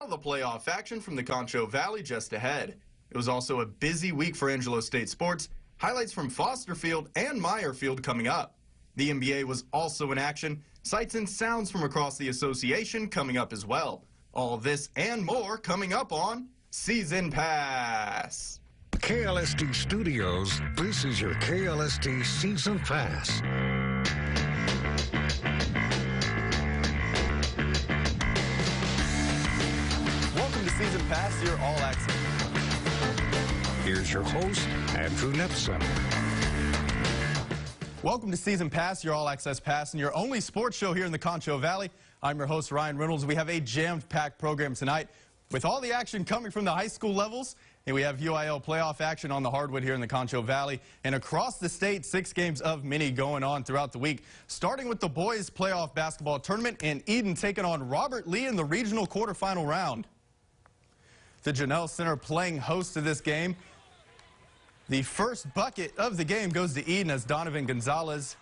The playoff action from the Concho Valley just ahead. It was also a busy week for Angelo State sports. Highlights from Foster Field and Meyer Field coming up. The NBA was also in action. Sights and sounds from across the association coming up as well. All this and more coming up on Season Pass. KLST Studios, this is your KLST Season Pass. Welcome to Season Pass, your All Access. Here's your host, Andrew Nipson. Welcome to Season Pass, your All Access Pass, and your only sports show here in the Concho Valley. I'm your host, Ryan Reynolds. We have a jammed-packed program tonight with all the action coming from the high school levels. And we have UIL playoff action on the hardwood here in the Concho Valley. And across the state, 6 games of mini going on throughout the week. Starting with the boys playoff basketball tournament and Eden taking on Robert Lee in the regional quarterfinal round. The Janelle Center playing host to this game. The first bucket of the game goes to Eden as Donovan Gonzalez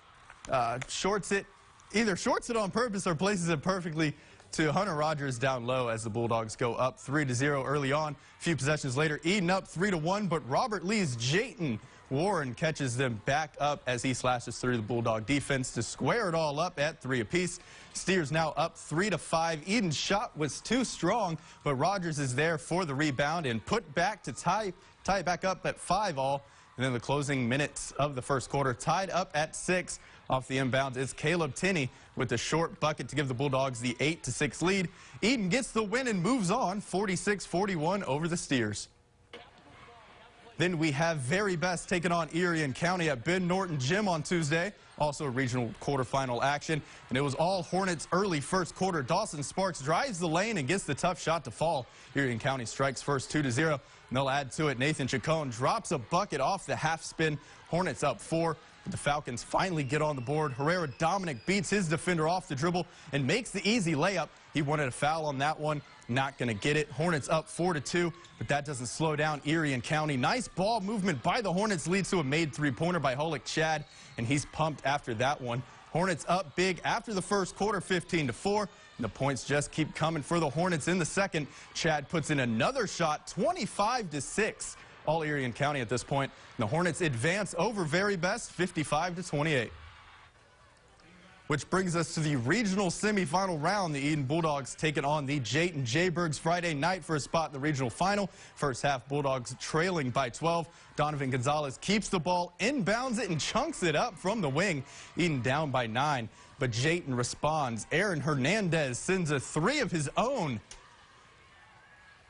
either shorts it on purpose or places it perfectly to Hunter Rogers down low as the Bulldogs go up 3-0 early on. A few possessions later, Eden up 3-1, but Robert Lee's Jayton Warren catches them back up as he slashes through the Bulldog defense to square it all up at 3 apiece. Steers now up 3-5. Eden's shot was too strong, but Rogers is there for the rebound and put back to tie it back up at 5-all. And then the closing minutes of the first quarter tied up at 6. Off the inbounds is Caleb Tinney with the short bucket to give the Bulldogs the 8-6 lead. Eden gets the win and moves on 46-41 over the Steers. Then we have Very Best taking on Erie and County at Ben Norton Gym on Tuesday. Also a regional quarterfinal action. And it was all Hornets early first quarter. Dawson Sparks drives the lane and gets the tough shot to fall. Erie and County strikes first 2-0. And they'll add to it. Nathan Chacon drops a bucket off the half spin. Hornets up 4. But the Falcons finally get on the board. Herrera Dominic beats his defender off the dribble and makes the easy layup. He wanted a foul on that one. Not going to get it. Hornets up 4-2, but that doesn't slow down Erie and County. Nice ball movement by the Hornets leads to a made three-pointer by Holick Chad, and he's pumped after that one. Hornets up big after the first quarter, 15-4. And the points just keep coming for the Hornets in the second. Chad puts in another shot, 25-6. All Erie and County at this point. And the Hornets advance over Very Best, 55-28. Which brings us to the regional semifinal round. The Eden Bulldogs taking on the Jayton Jaybirds Friday night for a spot in the regional final. First half, Bulldogs trailing by 12. Donovan Gonzalez keeps the ball, inbounds it, and chunks it up from the wing. Eden down by 9, but Jayton responds. Aaron Hernandez sends a 3 of his own.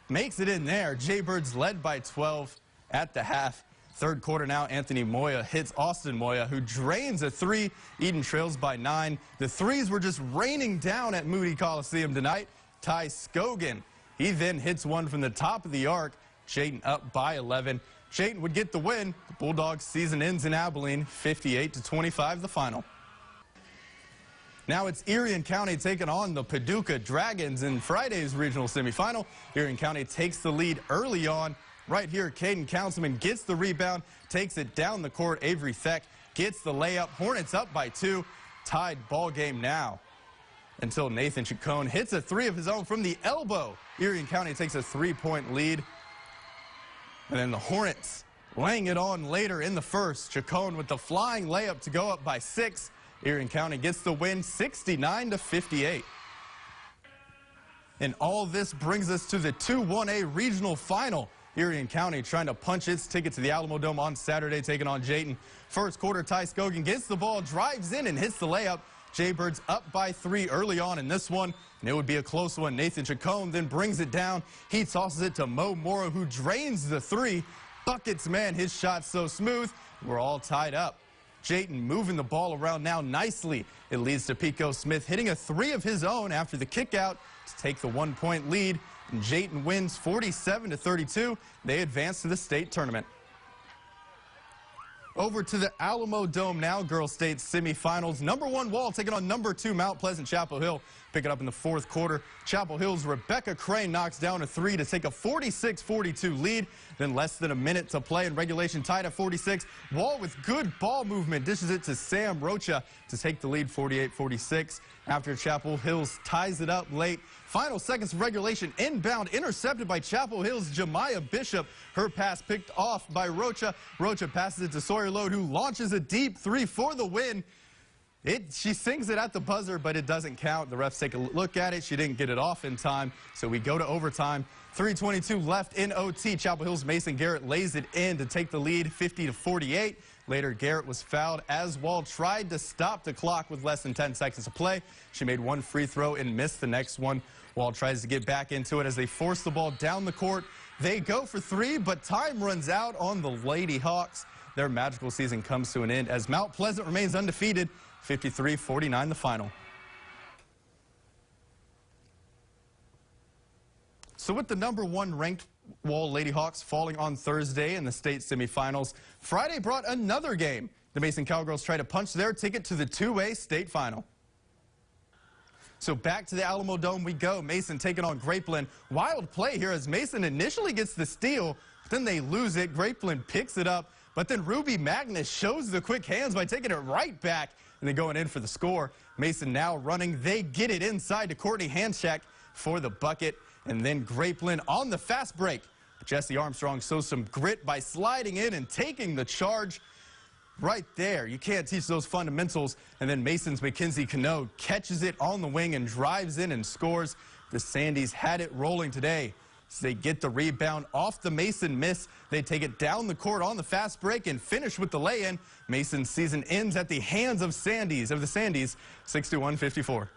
Makes it in there. Jaybirds led by 12 at the half. Third quarter now, Anthony Moya hits Austin Moya, who drains a 3. Eden trails by 9. The threes were just raining down at Moody Coliseum tonight. Ty Scogan, he then hits one from the top of the arc. Jayton up by 11. Jayton would get the win. The Bulldogs season ends in Abilene, 58-25 the final. Now it's Erie and County taking on the Paducah Dragons in Friday's regional semifinal. Erie and County takes the lead early on. Right here, Caden Councilman gets the rebound, takes it down the court. Avery Theck gets the layup. Hornets up by 2. Tied ball game now until Nathan Chacon hits a 3 of his own from the elbow. Erie and County takes a 3-point lead. And then the Hornets laying it on later in the first. Chacon with the flying layup to go up by 6. Erie and County gets the win 69-58. And all this brings us to the 2-1A regional final. Erie and County trying to punch its ticket to the Alamo Dome on Saturday, taking on Jayton. First quarter, Ty Scogan gets the ball, drives in, and hits the layup. Jaybirds up by 3 early on in this one, and it would be a close one. Nathan Chacon then brings it down. He tosses it to Mo Mora, who drains the 3. Buckets, man, his shot's so smooth. We're all tied up. Jayton moving the ball around now nicely. It leads to Pico Smith hitting a 3 of his own after the kick out to take the 1-point lead. And Jayton wins 47-32. They advance to the state tournament. Over to the Alamo Dome now, girls state semifinals. Number 1 Wall taking on number 2 Mount Pleasant Chapel Hill. pick it up in the fourth quarter. Chapel Hill's Rebecca Crane knocks down a three to take a 46-42 lead. Then less than a minute to play in regulation, tied at 46. Wall with good ball movement dishes it to Sam Rocha to take the lead 48-46. After Chapel Hills ties it up late. Final seconds of regulation, inbound, intercepted by Chapel Hill's Jemiah Bishop. Her pass picked off by Rocha. Rocha passes it to Sawyer Lode, who launches a deep three for the win. She sings it at the buzzer, but it doesn't count. The refs take a look at it. She didn't get it off in time, so we go to overtime. 3:22 left in OT. Chapel Hill's Mason Garrett lays it in to take the lead 50-48. Later, Garrett was fouled as Wall tried to stop the clock with less than 10 seconds to play. She made one free throw and missed the next one. Wall tries to get back into it as they force the ball down the court. They go for three, but time runs out on the Lady Hawks. Their magical season comes to an end as Mount Pleasant remains undefeated. 53-49 the final. So with the #1 ranked Wall Lady Hawks falling on Thursday in the state semifinals, Friday brought another game. The Mason Cowgirls try to punch their ticket to the 2A state final. So back to the Alamo Dome we go. Mason taking on Grapeland. Wild play here as Mason initially gets the steal, but then they lose it. Grapeland picks it up, but then Ruby Magnus shows the quick hands by taking it right back and then going in for the score. Mason now running. They get it inside to Courtney Hanschak for the bucket. And then Grapeland on the fast break. Jesse Armstrong shows some grit by sliding in and taking the charge right there. You can't teach those fundamentals. And then Mason's Mackenzie Cano catches it on the wing and drives in and scores. The Sandys had it rolling today. So they get the rebound off the Mason miss. They take it down the court on the fast break and finish with the lay-in. Mason's season ends at the hands of the Sandys, 61-54.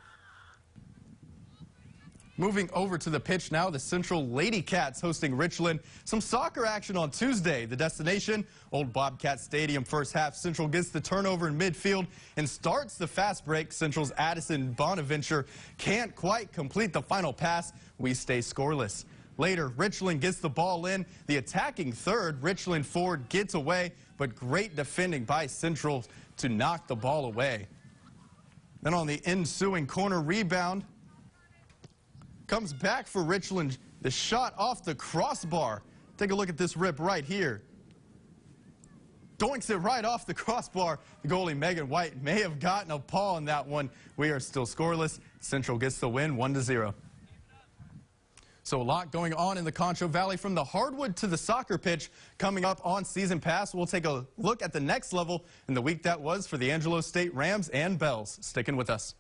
Moving over to the pitch now, the Central Lady Cats hosting Richland. Some soccer action on Tuesday. The destination, Old Bobcat Stadium. First half, Central gets the turnover in midfield and starts the fast break. Central's Addison Bonaventure can't quite complete the final pass. We stay scoreless. Later, Richland gets the ball in. The attacking third, Richland forward gets away, but great defending by Central to knock the ball away. Then on the ensuing corner rebound, comes back for Richland. The shot off the crossbar. Take a look at this rip right here. Doinks it right off the crossbar. The goalie Megan White may have gotten a paw on that one. We are still scoreless. Central gets the win 1-0. So a lot going on in the Concho Valley, from the hardwood to the soccer pitch. Coming up on Season Pass, we'll take a look at the next level in the week that was for the Angelo State Rams and Bells. Sticking with us.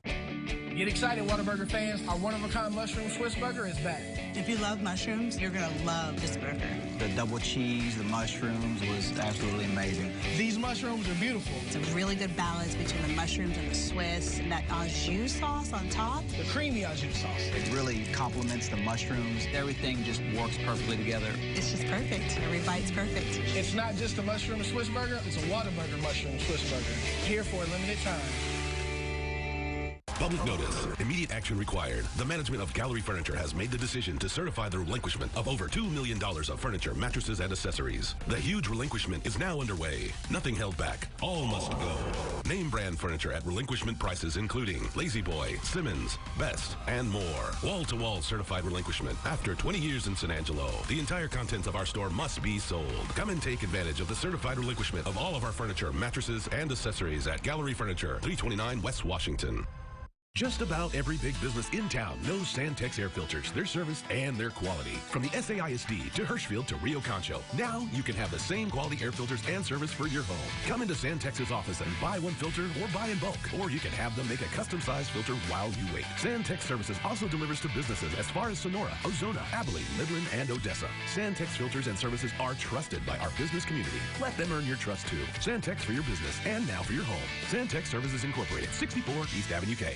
Get excited, Whataburger fans. Our one-of-a-kind mushroom Swiss burger is back. If you love mushrooms, you're going to love this burger. The double cheese, the mushrooms was absolutely amazing. These mushrooms are beautiful. It's a really good balance between the mushrooms and the Swiss. And that au jus sauce on top. The creamy au jus sauce. It really complements the mushrooms. Everything just works perfectly together. It's just perfect. Every bite's perfect. It's not just a mushroom Swiss burger, it's a Whataburger mushroom Swiss burger. Here for a limited time. Public notice. Immediate action required. The management of Gallery Furniture has made the decision to certify the relinquishment of over $2 million of furniture, mattresses, and accessories. The huge relinquishment is now underway. Nothing held back. All must go. Name brand furniture at relinquishment prices including Lazy Boy, Simmons, Best, and more. Wall-to-wall certified relinquishment. After 20 years in San Angelo, the entire contents of our store must be sold. Come and take advantage of the certified relinquishment of all of our furniture, mattresses, and accessories at Gallery Furniture, 329 West Washington. Just about every big business in town knows Santex air filters, their service, and their quality. From the SAISD to Hirschfield to Rio Concho, now you can have the same quality air filters and service for your home. Come into Santex's office and buy one filter or buy in bulk, or you can have them make a custom-sized filter while you wait. Santex Services also delivers to businesses as far as Sonora, Ozona, Abilene, Midland, and Odessa. Santex filters and services are trusted by our business community. Let them earn your trust too. Santex for your business, and now for your home. Santex Services Incorporated, 64 East Avenue K.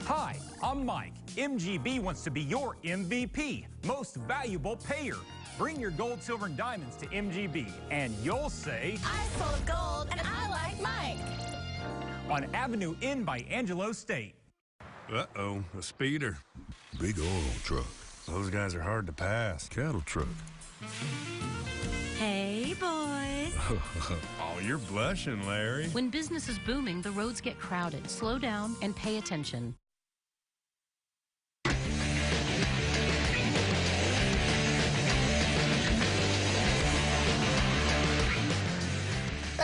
Hi, I'm Mike. MGB wants to be your MVP, most valuable payer. Bring your gold, silver, and diamonds to MGB, and you'll say, I sold gold, and I like Mike. On Avenue N by Angelo State. Uh-oh, a speeder. Big oil truck. Those guys are hard to pass. Cattle truck. Hey, boys. Oh, you're blushing, Larry. When business is booming, the roads get crowded. Slow down and pay attention.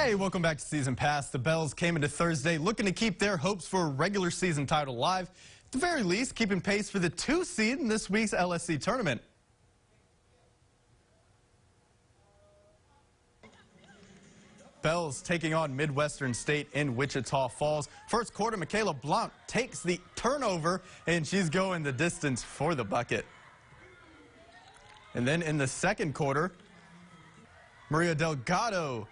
Hey, welcome back to Season Pass. The Bells came into Thursday looking to keep their hopes for a regular season title alive. At the very least, keeping pace for the 2 seed in this week's LSC tournament. Bells taking on Midwestern State in Wichita Falls. First quarter, Michaela Blount takes the turnover, and she's going the distance for the bucket. And then in the second quarter, Maria Delgado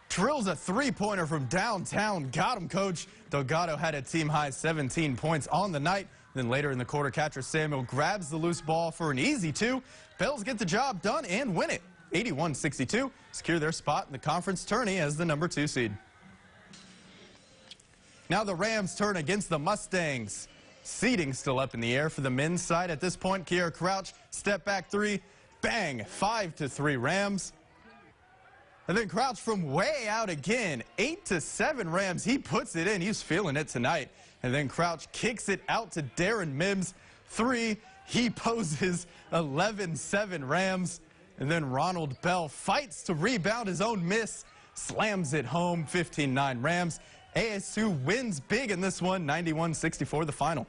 drills a three-pointer from downtown. Got him, Coach. Delgado had a team-high 17 points on the night. Then later in the quarter, catcher Samuel grabs the loose ball for an easy 2. Bells get the job done and win it. 81-62, secure their spot in the conference tourney as the number 2 seed. Now the Rams turn against the Mustangs. Seeding still up in the air for the men's side at this point. Kiera Crouch, step back 3, bang, 5-3 Rams. And then Crouch from way out again, 8-7 Rams. He puts it in. He's feeling it tonight. And then Crouch kicks it out to Darren Mims. 3, he poses 11-7 Rams. And then Ronald Bell fights to rebound his own miss, slams it home, 15-9 Rams. ASU wins big in this one, 91-64 the final.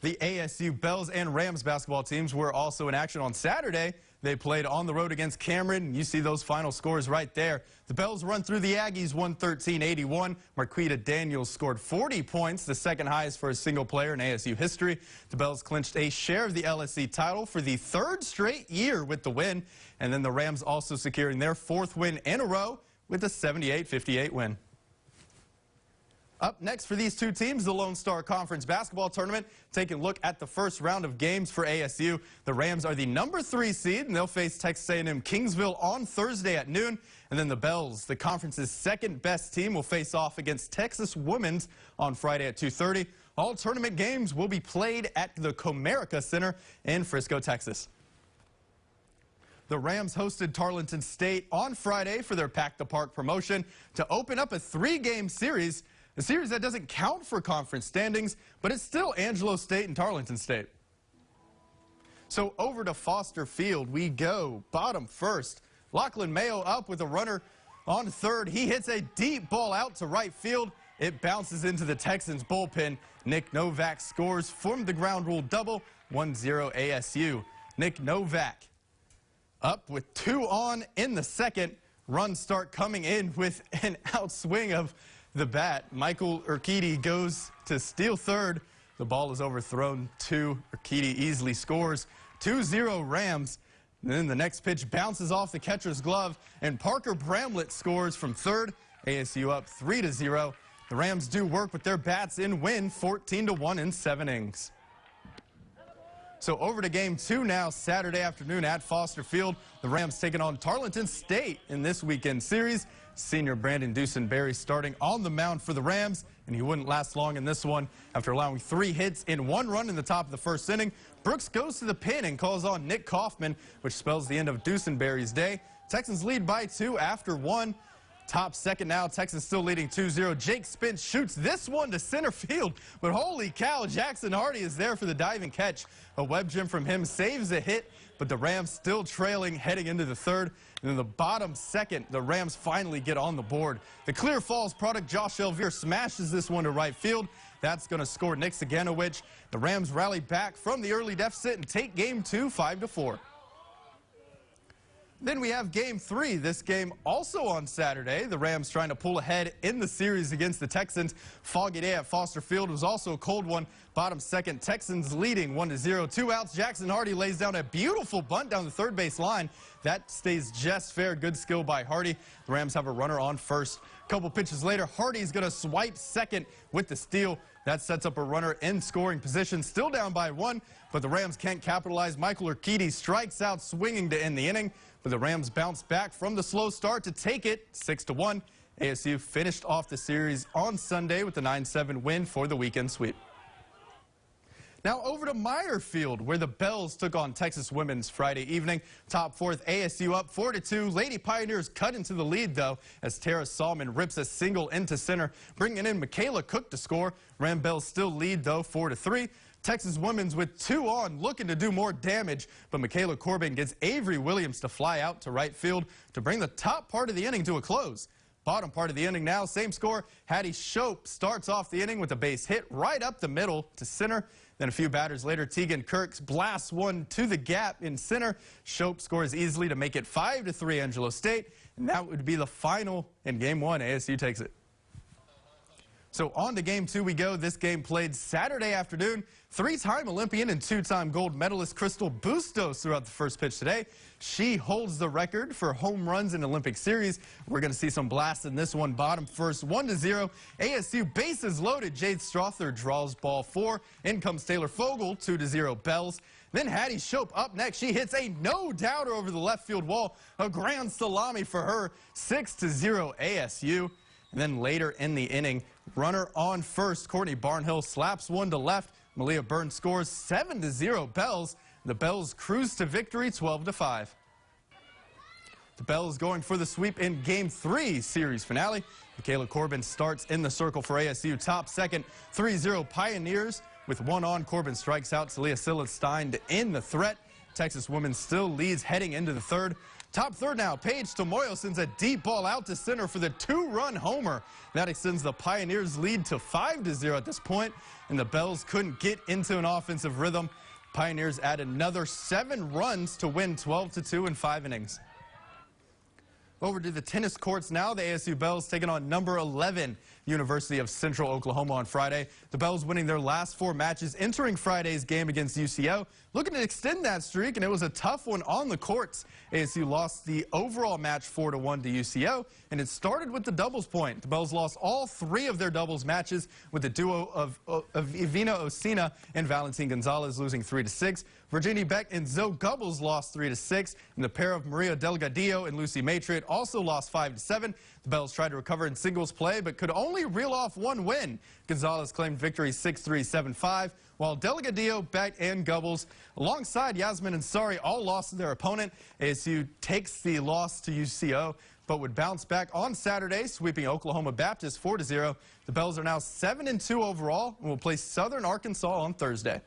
The ASU Bells and Rams basketball teams were also in action on Saturday. They played on the road against Cameron. You see those final scores right there. The Bells run through the Aggies 113-81. Marquita Daniels scored 40 points, the second highest for a single player in ASU history. The Bells clinched a share of the LSC title for the 3rd straight year with the win. And then the Rams also securing their 4th win in a row with a 78-58 win. Up next for these two teams, the Lone Star Conference basketball tournament. Taking a look at the first round of games for ASU. The Rams are the number 3 seed, and they'll face Texas A&M Kingsville on Thursday at noon. And then the Bells, the conference's 2nd best team, will face off against Texas Women's on Friday at 2:30. All tournament games will be played at the Comerica Center in Frisco, Texas. The Rams hosted Tarleton State on Friday for their Pack the Park promotion to open up a 3-game series. A series that doesn't count for conference standings, but it's still Angelo State and Tarleton State. So over to Foster Field we go. Bottom first. Lachlan Mayo up with a runner on third. He hits a deep ball out to right field. It bounces into the Texans bullpen. Nick Novak scores from the ground rule double. 1-0 ASU. Nick Novak up with 2 on in the second. Runs start coming in with an outswing of the bat. Michael Urquidy goes to steal third. The ball is overthrown to Urquidy, easily scores. 2-0 Rams. And then the next pitch bounces off the catcher's glove, and Parker Bramlett scores from third. ASU up 3-0. The Rams do work with their bats and win 14-1 in 7 innings. So over to game 2 now, Saturday afternoon at Foster Field. The Rams taking on Tarleton State in this weekend series. Senior Brandon Dusenberry starting on the mound for the Rams, and he wouldn't last long in this one. After allowing 3 hits and 1 run in the top of the first inning, Brooks goes to the pin and calls on Nick Kaufman, which spells the end of Dusenberry's day. Texans lead by 2 after 1. Top second now, Texans still leading 2-0. Jake Spence shoots this one to center field, but holy cow, Jackson Hardy is there for the diving catch. A web gem from him saves a hit, but the Rams still trailing heading into the third. And in the bottom second, the Rams finally get on the board. The Clear Falls product, Josh Elvire, smashes this one to right field. That's going to score Nick Saganowicz. The Rams rally back from the early deficit and take game 2, 5-4. Then we have game 3. This game also on Saturday. The Rams trying to pull ahead in the series against the Texans. Foggy day at Foster Field was also a cold one. Bottom second, Texans leading 1-0. 2 outs. Jackson Hardy lays down a beautiful bunt down the third base line. That stays just fair. Good skill by Hardy. The Rams have a runner on first. A couple pitches later, Hardy's going to swipe second with the steal. That sets up a runner in scoring position. Still down by 1, but the Rams can't capitalize. Michael Urquidy strikes out swinging to end the inning. But the Rams bounce back from the slow start to take it 6-1. ASU finished off the series on Sunday with a 9-7 win for the weekend sweep. Now over to Meyer Field, where the Bells took on Texas Women's Friday evening. Top fourth, ASU up 4-2. Lady Pioneers cut into the lead, though, as Tara Salmon rips a single into center, bringing in Michaela Cook to score. Ram Bells still lead, though, 4-3. Texas women's with 2 on, looking to do more damage, but Michaela Corbin gets Avery Williams to fly out to right field to bring the top part of the inning to a close. Bottom part of the inning now, same score. Hattie Shope starts off the inning with a base hit right up the middle to center. Then a few batters later, Tegan Kirks blasts one to the gap in center. Shope scores easily to make it 5-3 Angelo State, and that would be the final in Game 1. ASU takes it. So on to Game 2 we go. This game played Saturday afternoon. 3-time Olympian and 2-time gold medalist Crystal Bustos threw out the first pitch today. She holds the record for home runs in Olympic Series. We're going to see some blasts in this one. Bottom first, 1-0. ASU bases loaded. Jade Strother draws ball 4. In comes Taylor Fogel, 2-0 Bells. Then Hattie Shope up next. She hits a no-doubter over the left field wall. A grand salami for her, 6-0 ASU. And then later in the inning, runner on first, Courtney Barnhill slaps one to left. Malia Burns scores, 7-0 Bells. The Bells cruise to victory, 12-5. The Bells going for the sweep in Game 3 series finale. Michaela Corbin starts in the circle for ASU. Top second, 3-0 Pioneers. With 1 on, Corbin strikes out Talia Sillenstein to end the threat. Texas women still leads heading into the third. Top third now, Paige Tomoyo sends a deep ball out to center for the 2-run homer. That extends the Pioneers' lead to 5-0 at this point, and the Bells couldn't get into an offensive rhythm. Pioneers add another 7 runs to win 12-2 in 5 innings. Over to the tennis courts now. The ASU Bells taking on number 11, University of Central Oklahoma on Friday. The Bells winning their last 4 matches, entering Friday's game against UCO, looking to extend that streak, and it was a tough one on the courts. ASU lost the overall match 4-1 to UCO, and it started with the doubles point. The Bells lost all 3 of their doubles matches, with the duo of Ivina Osina and Valentin Gonzalez losing 3-6. Virginia Beck and Zoe Gubbles lost 3-6, and the pair of Maria Delgadillo and Lucy Matriot also lost 5-7. The Bells tried to recover in singles play, but could only reel off 1 win. Gonzalez claimed victory 6-3, 7-5, while Delgadillo, Beck, and Gubbles, alongside Yasmin Ansari, all lost to their opponent. ASU takes the loss to UCO, but would bounce back on Saturday, sweeping Oklahoma Baptist 4-0. The Bells are now 7-2 overall and will play Southern Arkansas on Thursday.